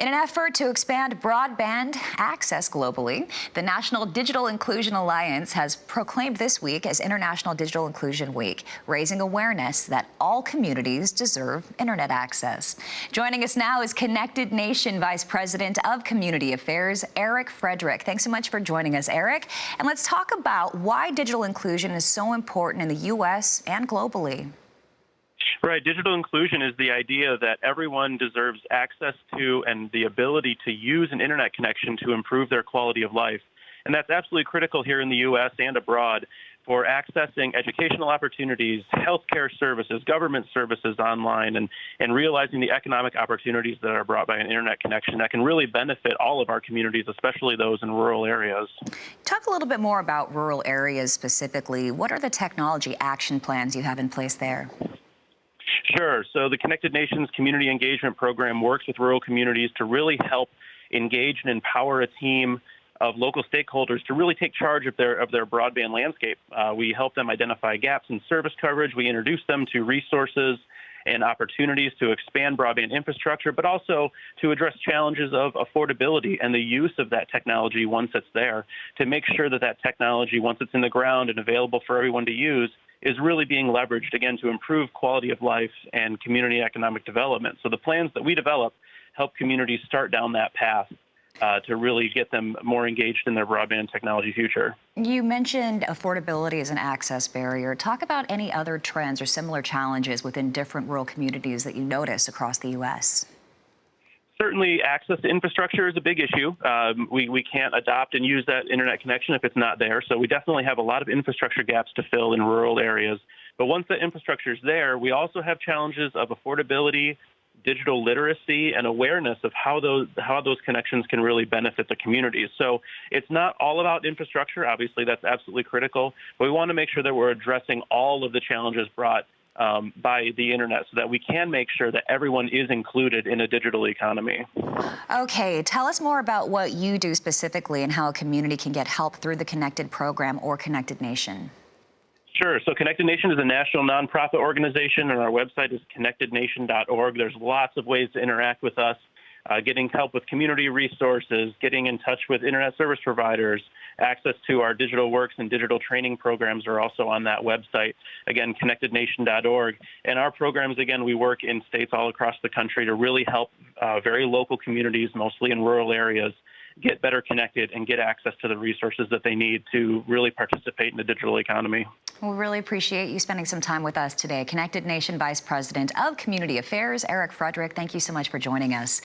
In an effort to expand broadband access globally, the National Digital Inclusion Alliance has proclaimed this week as International Digital Inclusion Week, raising awareness that all communities deserve internet access. Joining us now is Connected Nation Vice President of Community Affairs, Frederick. Thanks so much for joining us, Eric. And let's talk about why digital inclusion is so important in the U.S. and globally. Right. Digital inclusion is the idea that everyone deserves access to and the ability to use an internet connection to improve their quality of life. And that's absolutely critical here in the U.S. and abroad for accessing educational opportunities, healthcare services, government services online, and realizing the economic opportunities that are brought by an internet connection that can really benefit all of our communities, especially those in rural areas. Talk a little bit more about rural areas specifically. What are the technology action plans you have in place there? Sure. So the Connected Nations Community Engagement Program works with rural communities to really help engage and empower a team of local stakeholders to really take charge of their broadband landscape. We help them identify gaps in service coverage. We introduce them to resources and opportunities to expand broadband infrastructure, but also to address challenges of affordability and the use of that technology once it's there, to make sure that that technology, once it's in the ground and available for everyone to use, is really being leveraged, again, to improve quality of life and community economic development. So the plans that we develop help communities start down that path to really get them more engaged in their broadband technology future. You mentioned affordability as an access barrier. Talk about any other trends or similar challenges within different rural communities that you notice across the U.S. Certainly, access to infrastructure is a big issue. We can't adopt and use that internet connection if it's not there. So we definitely have a lot of infrastructure gaps to fill in rural areas. But once the infrastructure is there, we also have challenges of affordability, digital literacy, and awareness of how those connections can really benefit the communities. So it's not all about infrastructure. Obviously, that's absolutely critical. But we want to make sure that we're addressing all of the challenges brought by the internet so that we can make sure that everyone is included in a digital economy. Okay, tell us more about what you do specifically and how a community can get help through the Connected program or Connected Nation. Sure. So Connected Nation is a national nonprofit organization, and our website is connectednation.org. There's lots of ways to interact with us, getting help with community resources, getting in touch with internet service providers. Access to our digital works and digital training programs are also on that website. Again, connectednation.org. And our programs, again, we work in states all across the country to really help very local communities, mostly in rural areas, get better connected and get access to the resources that they need to really participate in the digital economy. We really appreciate you spending some time with us today. Connected Nation Vice President of Community Affairs, Frederick, thank you so much for joining us.